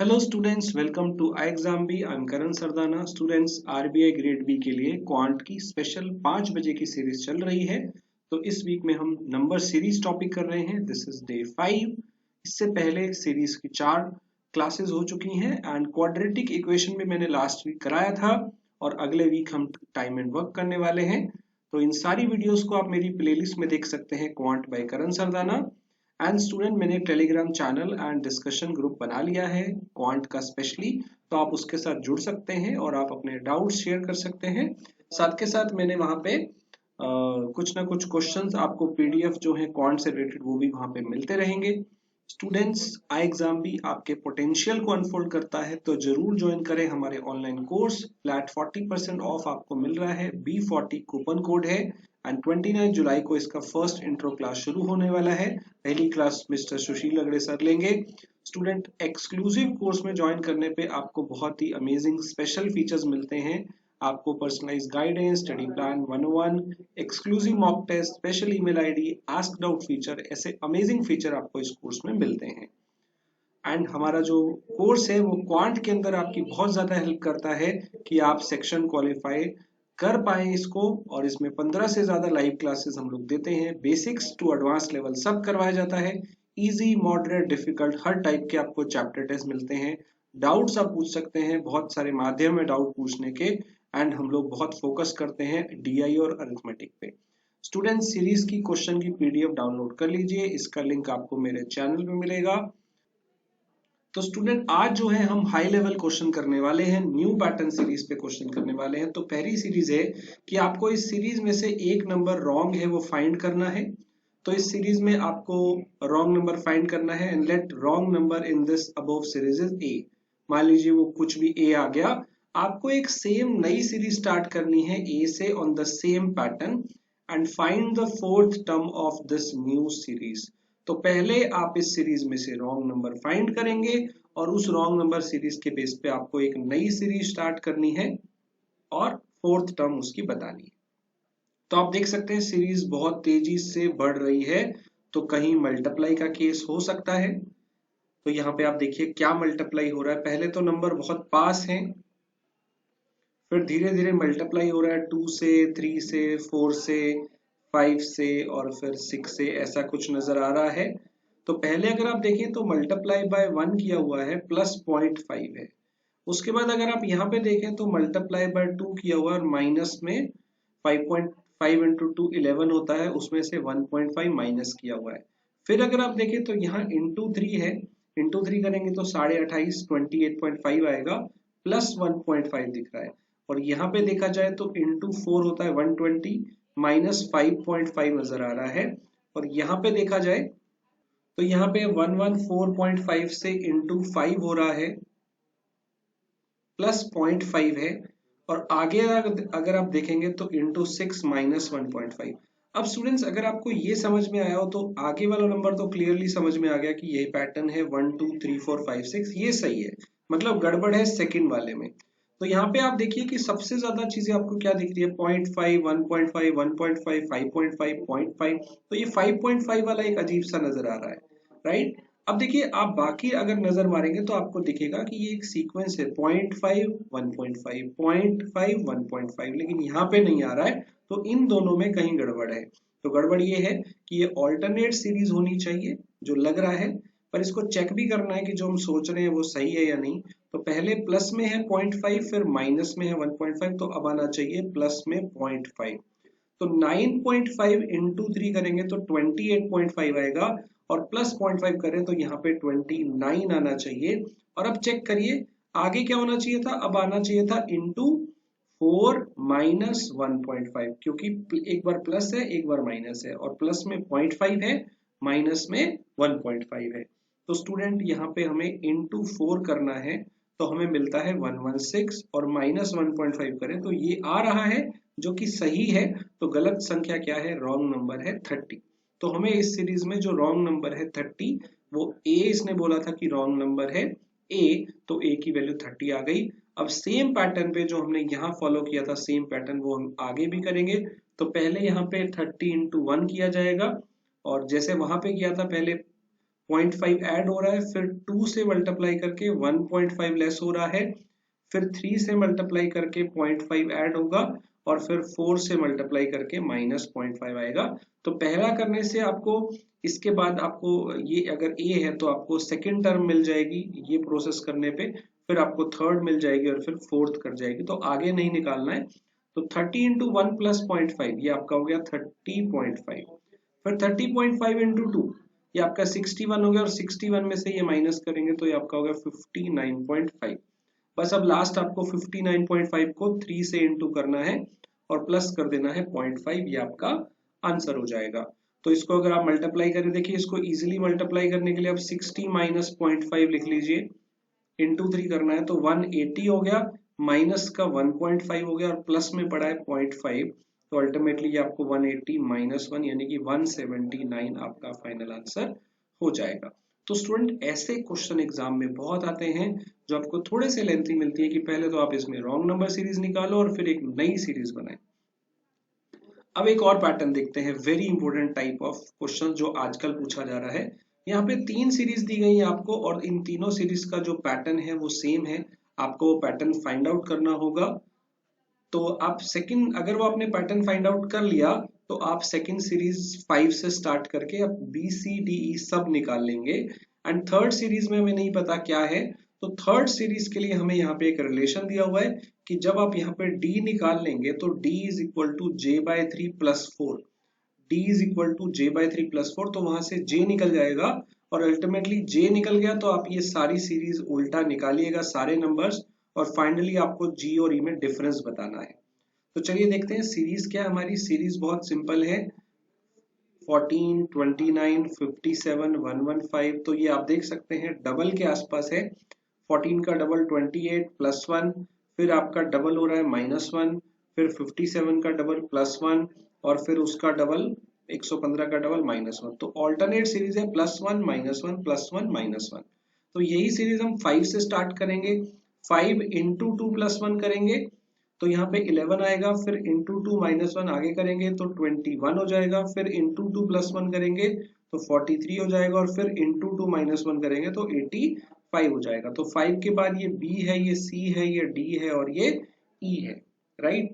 Hello students, welcome to ixamBee. I am Karan Sardana. Students, RBI grade B के लिए quant की special 5 बजे की सीरीज चल रही है। तो इस वीक में हम नंबर सीरीज टॉपिक कर रहे हैं। This is day 5। इससे पहले सीरीज की 4 क्लासेस हो चुकी हैं एंड क्वाड्रेटिक इक्वेशन भी मैंने लास्ट वीक कराया था और अगले वीक हम टाइम एंड वर्क करने वाले हैं। तो इन सारी वीडियोस को आप मेरी प्लेलिस्ट में देख सकते हैं, quant by Karan Sardana. And student, मैंने Telegram channel and discussion group बना लिया है क्वांट का स्पेशली, तो आप उसके साथ जुड़ सकते हैं और आप अपने डाउट्स शेयर कर सकते हैं। साथ के साथ मैंने वहां पे कुछ ना कुछ क्वेश्चंस आपको पीडीएफ जो है क्वांट से रिलेटेड वो भी वहां पे मिलते रहेंगे। स्टूडेंट्स, आई एग्जाम भी आपके पोटेंशियल को अनफोल्ड करता है, तो जरूर ज्वाइन करें हमारे ऑनलाइन कोर्स। फ्लैट 40% ऑफ आपको मिल रहा है, B40 कूपन कोड है एंड 29 जुलाई को इसका फर्स्ट इंट्रो क्लास शुरू होने वाला है। पहली क्लास मिस्टर सुशील अगड़े सर लेंगे। स्टूडेंट, एक्सक्लूसिव कोर्स में ज्वाइन करने पे आपको बहुत ही अमेजिंग स्पेशल फीचर्स मिलते हैं। आपको personalise guidance, study plan 101, exclusive mock test, special email ID, ask doubt feature, ऐसे अमेजिंग फीचर आपको इस कोर्स में मिलते हैं। एंड हमारा जो कोर्स है वो क्वांट के अंदर आपकी बहुत ज्यादा हेल्प करता है कि आप सेक्शन क्वालिफाई कर पाए इसको। और इसमें 15 से ज्यादा लाइव क्लासेस हम लोग देते हैं। बेसिक्स टू एडवांस लेवल सब करवाया जाता है। इजी, मॉडरेट, डिफिकल्ट हर टाइप के आपको चैप्टर टेस्ट मिलते हैं। डाउट्स आप पूछ सकते हैं, बहुत सारे माध्यम है डाउट पूछने के। एंड हम लोग बहुत फोकस करते हैं डीआई और अरिथमेटिक पे। स्टूडेंट, सीरीज की क्वेश्चन की पीडीएफ डाउनलोड कर लीजिए, इसका लिंक आपको मेरे चैनल पे मिलेगा। तो स्टूडेंट, आज जो है हम हाई लेवल क्वेश्चन करने वाले हैं, न्यू पैटर्न सीरीज पे क्वेश्चन करने वाले हैं। तो पहली सीरीज है कि आपको इस सीरीज में से एक नंबर रॉन्ग है वो फाइंड करना है। तो इस सीरीज में आपको रॉन्ग नंबर फाइंड करना है and let wrong number in this above series is a. मान लीजिए वो कुछ भी ए आ गया, आपको एक सेम नई सीरीज स्टार्ट करनी है ए से on the same pattern and find the fourth term of this new series. तो पहले आप इस सीरीज में से रॉन्ग नंबर फाइंड करेंगे और उस रॉन्ग नंबर सीरीज के बेस पे आपको एक नई सीरीज स्टार्ट करनी है और फोर्थ टर्म उसकी बतानी है। तो आप देख सकते हैं सीरीज बहुत तेजी से बढ़ रही है, तो कहीं मल्टीप्लाई का केस हो सकता है। तो यहाँ पे आप देखिए क्या मल्टीप्लाई हो रहा है। पहले तो नंबर बहुत पास हैं, फिर धीरे धीरे मल्टीप्लाई हो रहा है 2 से, 3 से, 4 से, 5 से और फिर 6 से, ऐसा कुछ नजर आ रहा है। तो पहले अगर आप देखें तो मल्टीप्लाई बाय 1 किया हुआ है, प्लस 0.5 है। उसके बाद अगर आप यहाँ पे देखें तो मल्टीप्लाई बाय 2 किया हुआ है और माइनस में 5.5 इंटू 2 11 होता है, उसमें से 1.5 माइनस किया हुआ है। फिर अगर आप देखें तो यहाँ इंटू 3 है, इंटू 3 करेंगे तो 28.5 28.5 आएगा, प्लस 1.5 दिख रहा है। और यहाँ पे देखा जाए तो इंटू 4 होता है 120, माइनस 5.5 नजर आ रहा है। और यहाँ पे देखा जाए तो यहाँ पे 114.5 से इंटू 5 हो रहा है, प्लस 0.5 है। और आगे अगर आप देखेंगे तो इंटू 6 माइनस 1.5। अब स्टूडेंट्स, अगर आपको ये समझ में आया हो तो आगे वाला नंबर तो क्लियरली समझ में आ गया कि ये पैटर्न है 1 2 3 4 5 6, ये सही है। मतलब गड़बड़ है सेकंड वाले में। तो यहाँ पे आप देखिए कि सबसे ज्यादा चीजें आपको क्या दिख रही है, 0.5 1.5 1.5 5.5 0.5। तो ये 5.5 वाला एक अजीब सा नजर आ रहा है, राइट। अब देखिए, आप बाकी अगर नजर मारेंगे तो आपको दिखेगा कि ये एक सीक्वेंस है, 0.5 1.5 0.5 1.5, लेकिन यहाँ पे नहीं आ रहा है। तो इन दोनों में कहीं गड़बड़ है। तो गड़बड़ ये है कि ये ऑल्टरनेट सीरीज होनी चाहिए जो लग रहा है, पर इसको चेक भी करना है कि जो हम सोच रहे हैं वो सही है या नहीं। तो पहले प्लस में है 0.5, फिर माइनस में है 1.5, तो अब आना चाहिए प्लस में 0.5। तो 9.5 इंटू 3 करेंगे तो 28.5 आएगा, और प्लस 0.5 करें तो यहाँ पे 29 आना चाहिए। और अब चेक करिए आगे क्या होना चाहिए था, अब आना चाहिए था इंटू 4 माइनस 1.5, क्योंकि एक बार प्लस है एक बार माइनस है, और प्लस में 0.5 है, माइनस में 1.5 है। तो स्टूडेंट, यहाँ पे हमें इंटू 4 करना है, तो हमें मिलता है 116, और माइनस 1.5 करें तो ये आ रहा है जो कि सही है। तो गलत संख्या क्या है, रॉन्ग नंबर है 30। तो हमें इस सीरीज में जो रॉन्ग नंबर है 30, वो ए, इसने बोला था कि रॉन्ग नंबर है ए, तो ए की वैल्यू 30 आ गई। अब सेम पैटर्न पे जो हमने यहाँ फॉलो किया था, सेम पैटर्न वो हम आगे भी करेंगे। तो पहले यहाँ पे 30 इंटू 1 किया जाएगा, और जैसे वहां पे किया था पहले 0.5 ऐड हो रहा है, फिर 2 से मल्टीप्लाई करके 1.5 लेस हो रहा है, फिर 3 से मल्टीप्लाई करके 0.5 ऐड होगा और फिर 4 से मल्टीप्लाई करके -0.5 आएगा। तो पहला करने से आपको, इसके बाद आपको ये अगर a है तो आपको सेकंड टर्म मिल जाएगी ये प्रोसेस करने पे, फिर आपको थर्ड मिल जाएगी और फिर फोर्थ कर जाएगी। तो आगे नहीं निकालना है। तो 30 इंटू 1 प्लस 0.5 ये आपका हो गया 30.5, फिर 30.5 इंटू 2 ये आपका 61 हो गया और 61 में से ये माइनस करेंगे तो ये आपका हो गया 59.5। बस अब लास्ट आपको 59.5 को 3 से इंटू करना है और प्लस कर देना है 0.5, ये आपका आंसर हो जाएगा। तो इसको अगर आप मल्टीप्लाई करें, देखिए इसको इजीली मल्टीप्लाई करने के लिए आप 60 माइनस 0.5 लिख लीजिए, इंटू 3 करना है तो 180 हो गया, माइनस का 1.5 हो गया और प्लस में पड़ा है 0.5, तो अल्टीमेटली ये आपको 180 माइनस 1 यानी कि 179 आपका फाइनल आंसर हो जाएगा। तो स्टूडेंट ऐसे क्वेश्चन एग्जाम में बहुत आते हैं जो आपको थोड़े से लेंथी मिलती है कि पहले तो आप इसमें रॉन्ग नंबर सीरीज निकालो और फिर एक नई सीरीज बनाए। अब एक और पैटर्न देखते हैं, very important type of question जो आजकल पूछा जा रहा है। यहाँ पे 3 सीरीज दी गई है आपको और इन तीनों सीरीज का जो पैटर्न है वो सेम है, आपको वो पैटर्न फाइंड आउट करना होगा। तो आप सेकंड, अगर वो आपने पैटर्न फाइंड आउट कर लिया तो आप सेकंड सीरीज 5 से स्टार्ट करके अब बी सी डी ई सब निकाल लेंगे। एंड थर्ड सीरीज में हमें नहीं पता क्या है, तो थर्ड सीरीज के लिए हमें यहाँ पे एक रिलेशन दिया हुआ है कि जब आप यहाँ पे d निकाल लेंगे तो d is equal to j by 3 plus 4, d is equal to j by 3 plus 4, तो वहां से j निकल जाएगा और अल्टीमेटली j निकल गया तो आप ये सारी सीरीज उल्टा निकालिएगा सारे नंबर्स और फाइनली आपको g और e में डिफरेंस बताना है। तो चलिए देखते हैं सीरीज क्या है हमारी। सीरीज बहुत सिंपल है, 14, 29, 57, 115। तो ये आप देख सकते हैं डबल के आसपास है, 14 का डबल 28 प्लस 1, फिर आपका डबल हो रहा है -1, फिर 57 का डबल +1 और फिर उसका डबल 115 का डबल -1। तो ऑल्टरनेट सीरीज है +1 -1 +1 -1। तो यही सीरीज हम 5 से स्टार्ट करेंगे, 5 इंटू 2 + 1 करेंगे तो यहाँ पे 11 आएगा, फिर इंटू 2 -1 आगे करेंगे तो 21 हो जाएगा, फिर इंटू 2 + 1 करेंगे तो 43 हो जाएगा और फिर इंटू 2 -1 करेंगे तो 85 हो जाएगा। तो 5 के बाद ये B है, ये C है, ये D है और ये E है, राइट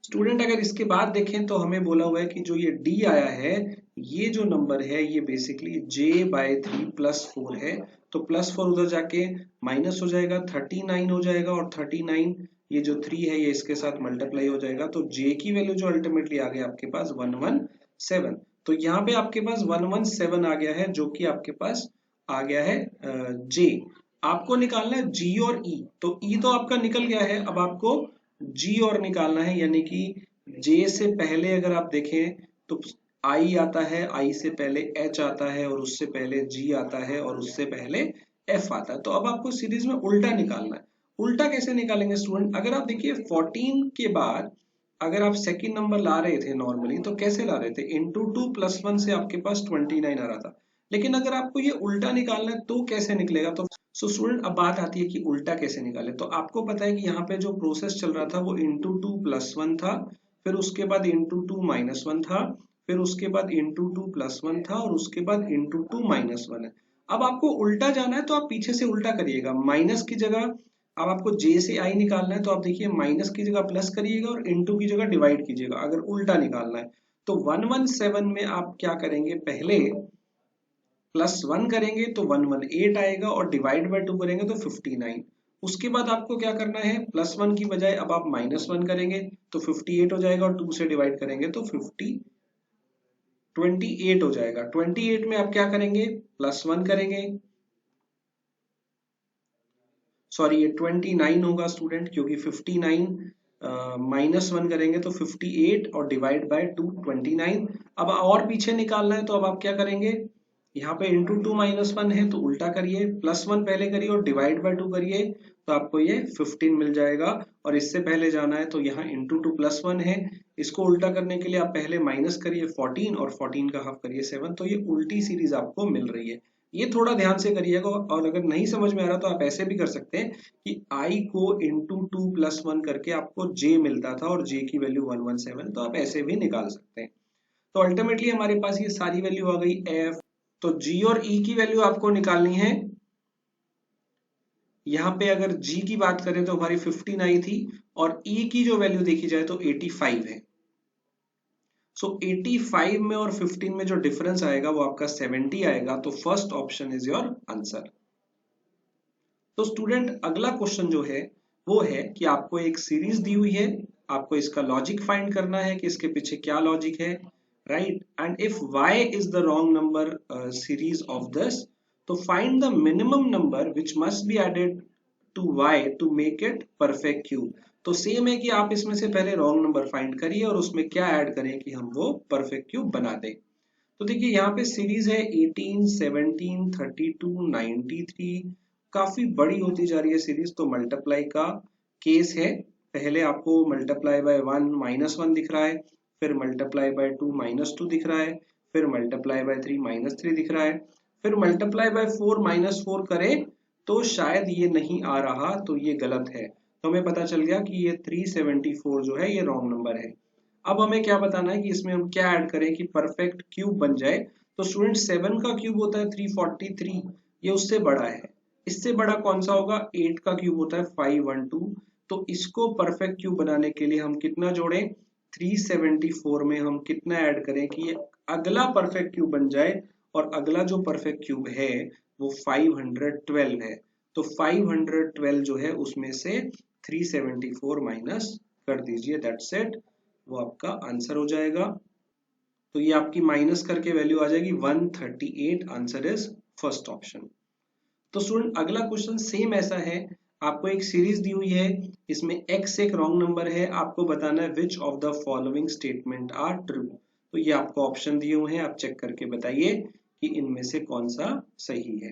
स्टूडेंट। अगर इसके बाद देखें तो हमें बोला हुआ है कि जो ये D आया है, ये जो नंबर है ये बेसिकली J बाय 3 + 4 है, तो +4 उधर जाके माइनस हो जाएगा, 39 हो जाएगा और 39 ये जो 3 है ये इसके साथ मल्टीप्लाई हो जाएगा, तो J की वैल्यू जो अल्टीमेटली आ गया आपके पास 117। तो यहाँ पे आपके पास 117 आ गया है जो कि आपके पास आ गया है J। आपको निकालना है G और E, तो E तो आपका निकल गया है, अब आपको G और निकालना है, यानी कि J से पहले अगर आप देखें तो I आता है, I से पहले H आता है और उससे पहले G आता है और उससे पहले F आता है। तो अब आपको सीरीज में उल्टा निकालना है। उल्टा कैसे निकालेंगे स्टूडेंट, अगर आप देखिए 14 के बाद अगर आप सेकंड नंबर ला रहे थे नॉर्मली तो कैसे ला रहे थे, इंटू 2 + 1 से आपके पास 29 आ रहा था, लेकिन अगर आपको ये उल्टा निकालना है तो कैसे निकलेगा। तो स्टूडेंट अब बात आती है कि उल्टा कैसे निकाले। तो आपको पता है कि यहाँ पे जो प्रोसेस चल रहा था वो इंटू 2 + 1 था, फिर उसके बाद इंटू 2 -1 था, फिर उसके बाद इंटू 2 + 1 था और उसके बाद इंटू 2 -1 है। अब आपको उल्टा जाना है तो आप पीछे से उल्टा करिएगा, माइनस की जगह अब आपको J से I निकालना है तो आप देखिए माइनस की जगह प्लस करिएगा और इंटू की जगह डिवाइड कीजिएगा अगर उल्टा निकालना है। तो 117 में आप क्या करेंगे, पहले +1 करेंगे तो 118 आएगा और डिवाइड बाय 2 करेंगे तो 59। उसके बाद आपको क्या करना है, +1 की बजाय अब आप -1 करेंगे तो 58 हो जाएगा और 2 से डिवाइड करेंगे तो 28 हो जाएगा। 28 में आप क्या करेंगे, +1 करेंगे, सॉरी ये 29 होगा स्टूडेंट, क्योंकि 59 -1 करेंगे तो 58 और डिवाइड बाय 2 29। अब और पीछे निकालना है तो अब आप क्या करेंगे, यहाँ पे इंटू 2 -1 है तो उल्टा करिए, +1 पहले करिए और डिवाइड बाय 2 करिए तो आपको ये 15 मिल जाएगा। और इससे पहले जाना है तो यहाँ इंटू 2 +1 है, इसको उल्टा करने के लिए आप पहले माइनस करिए 14 और 14 का हाफ करिए 7, तो ये उल्टी सीरीज आपको मिल रही है। ये थोड़ा ध्यान से करिएगा और अगर नहीं समझ में आ रहा तो आप ऐसे भी कर सकते हैं कि I को इंटू 2 + 1 करके आपको J मिलता था और J की वैल्यू 117, तो आप ऐसे भी निकाल सकते हैं। तो अल्टीमेटली हमारे पास ये सारी वैल्यू आ गई, F तो g और e की वैल्यू आपको निकालनी है। यहाँ पे अगर g की बात करें तो हमारी 15 आई थी और e की जो वैल्यू देखी जाए तो 85 है। सो 85 में और 15 में जो डिफरेंस आएगा वो आपका 70 आएगा। तो first option is your answer. तो स्टूडेंट अगला क्वेश्चन जो है वो है कि आपको एक सीरीज दी हुई है, आपको इसका लॉजिक फाइंड करना है कि इसके पीछे क्या लॉजिक है, right. And if y is the wrong number series of this, तो find the minimum number which must be added to y to make it perfect cube. तो सेम है कि आप इसमें से पहले रॉन्ग नंबर फाइंड करिए और उसमें क्या ऐड करें कि हम वो परफेक्ट क्यूब बना दें। तो देखिए यहाँ पे सीरीज है 18, 17, 32, 93, काफी बड़ी होती जा रही है सीरीज। तो मल्टीप्लाई का केस है, पहले आपको मल्टीप्लाई बाय 1 -1 दिख रहा है, फिर मल्टीप्लाई बाय 2 -2 दिख रहा है, फिर मल्टीप्लाई बाय 3 -3 दिख रहा है, फिर मल्टीप्लाई बाय 4 -4 करें तो शायद ये नहीं आ रहा, तो ये गलत है। तो हमें पता चल गया कि ये 374 जो है ये रॉन्ग नंबर है। अब हमें क्या बताना है कि इसमें हम क्या ऐड करें कि परफेक्ट क्यूब बन जाए। तो स्टूडेंट 7 का क्यूब होता है 343, ये उससे बड़ा है। इससे बड़ा कौन सा होगा, 8 का क्यूब होता है 512। तो इसको परफेक्ट क्यूब बनाने के लिए हम कितना जोड़ें, 374 में हम कितना ऐड करें कि ये अगला परफेक्ट क्यूब बन जाए। और अगला जो परफेक्ट क्यूब है वो 512 है। तो 512 जो है उसमें से 374 माइनस कर दीजिए, दैट्स इट, वो आपका आंसर हो जाएगा। तो ये आपकी माइनस करके वैल्यू आ जाएगी 138। Answer is first option. तो स्टूडेंट अगला क्वेश्चन सेम ऐसा है, आपको एक सीरीज दी हुई है, इसमें x एक रॉन्ग नंबर है, आपको बताना है which of the following statement are true. तो ये आपको ऑप्शन दिए हुए हैं, आप चेक करके बताइए कि इनमें से कौन सा सही है।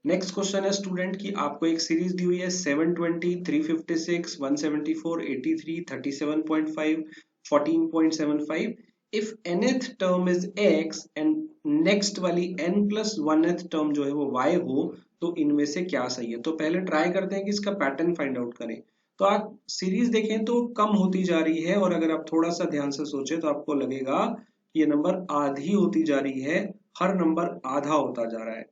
नेक्स्ट क्वेश्चन है स्टूडेंट कि आपको एक सीरीज दी हुई है 720, 356, 174, 83, 37.5, 14.75। If nth term is x and next वाली n+1th टर्म जो है वो y हो, तो इनमें से क्या सही है। तो पहले ट्राई करते हैं कि इसका पैटर्न फाइंड आउट करें। तो आप सीरीज देखें तो कम होती जा रही है, और अगर आप थोड़ा सा ध्यान से सोचें तो आपको लगेगा कि ये नंबर आधी होती जा रही है, हर नंबर आधा होता जा रहा है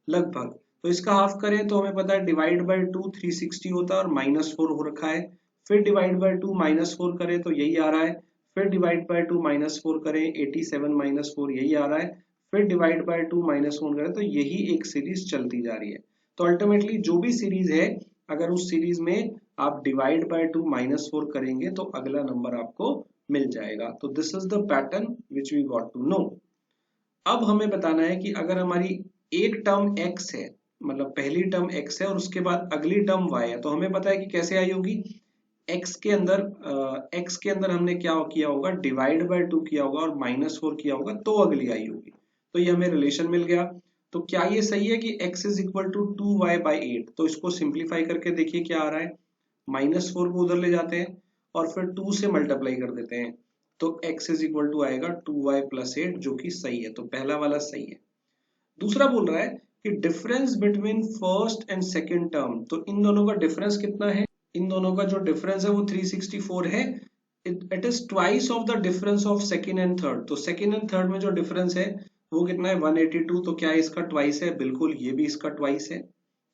लगभग। तो इसका हाफ करें तो हमें पता है डिवाइड बाय 2 360 होता है और -4 हो रखा है। फिर डिवाइड बाय 2 -4 करें तो यही आ रहा है। फिर डिवाइड बाय 2 -4 करें 87 -4 यही आ रहा है। फिर डिवाइड बाय 2 -1 करें तो यही एक सीरीज चलती जा रही है। तो अल्टीमेटली जो भी सीरीज है, अगर उस सीरीज में आप डिवाइड बाय 2 -4 करेंगे तो अगला नंबर आपको मिल जाएगा। तो this is the pattern which we got to know. अब हमें बताना है कि अगर हमारी एक टर्म x है, मतलब पहली टर्म x है और उसके बाद अगली टर्म y है, तो हमें पता है कि कैसे आई होगी। x के अंदर हमने क्या किया होगा, डिवाइड बाय 2 किया होगा और -4 किया होगा, तो अगली आई होगी। तो ये हमें रिलेशन मिल गया। तो क्या ये सही है कि x is equal to 2y/8। तो इसको सिंप्लीफाई करके देखिए क्या आ रहा है, -4 को उधर ले जाते हैं और फिर 2 से मल्टीप्लाई कर देते हैं, तो x इज इक्वल टू आएगा 2y+8, जो कि सही है। तो पहला वाला सही है। दूसरा बोल रहा है कि difference between first and second term, तो इन दोनों का डिफरेंस कितना है, इन दोनों का जो डिफरेंस है वो 364 है। It is twice of the difference of second and third. तो सेकंड एंड थर्ड में जो डिफरेंस है वो कितना है, 182। तो क्या इसका ट्वाइस है, बिल्कुल, ये भी इसका ट्वाइस है,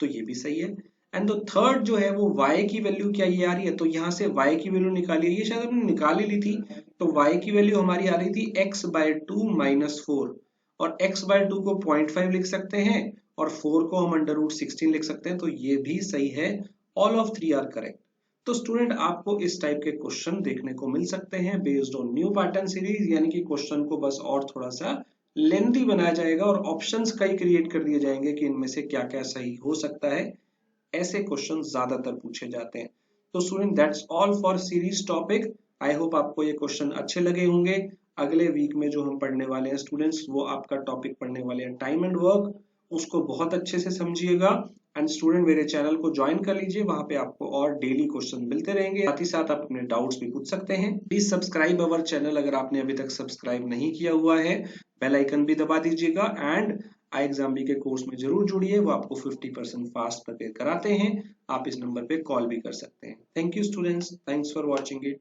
तो ये भी सही है। एंड द थर्ड जो है वो y की वैल्यू क्या ये आ रही है, तो यहाँ से y की वैल्यू निकाली है, ये शायद हमने निकाल ही ली थी। तो y की वैल्यू हमारी आ रही थी x/2 -4, और x/2 को 0.5 लिख सकते हैं और 4 को हम √16 लिख सकते हैं, तो ये भी सही है। All of 3 are correct. तो स्टूडेंट आपको इस टाइप के क्वेश्चन देखने को मिल सकते हैं based on new pattern series, यानी कि क्वेश्चन को बस और थोड़ा सा लेंथी बनाया जाएगा और ऑप्शंस कई क्रिएट कर दिए जाएंगे कि इनमें से क्या क्या सही हो सकता है। ऐसे क्वेश्चन ज्यादातर पूछे जाते हैं। तो student that's all for series topic. I hope आपको ये क्वेश्चन अच्छे लगे होंगे। अगले वीक में जो हम पढ़ने वाले हैं स्टूडेंट्स, वो आपका टॉपिक पढ़ने वाले हैं टाइम एंड वर्क। उसको बहुत अच्छे से समझिएगा एंड स्टूडेंट मेरे चैनल को ज्वाइन कर लीजिए, वहां पे आपको और डेली क्वेश्चन मिलते रहेंगे, साथ ही साथ आप अपने डाउट्स भी पूछ सकते हैं। प्लीज सब्सक्राइब अवर चैनल अगर आपने अभी तक सब्सक्राइब नहीं किया हुआ है, बेल आइकन भी दबा दीजिएगा। एंड iExamBee के कोर्स में जरूर जुड़िए, वो आपको 50% फास्ट प्रिपेयर कराते हैं। आप इस नंबर पे कॉल भी कर सकते हैं। Thank you students, thanks for watching it.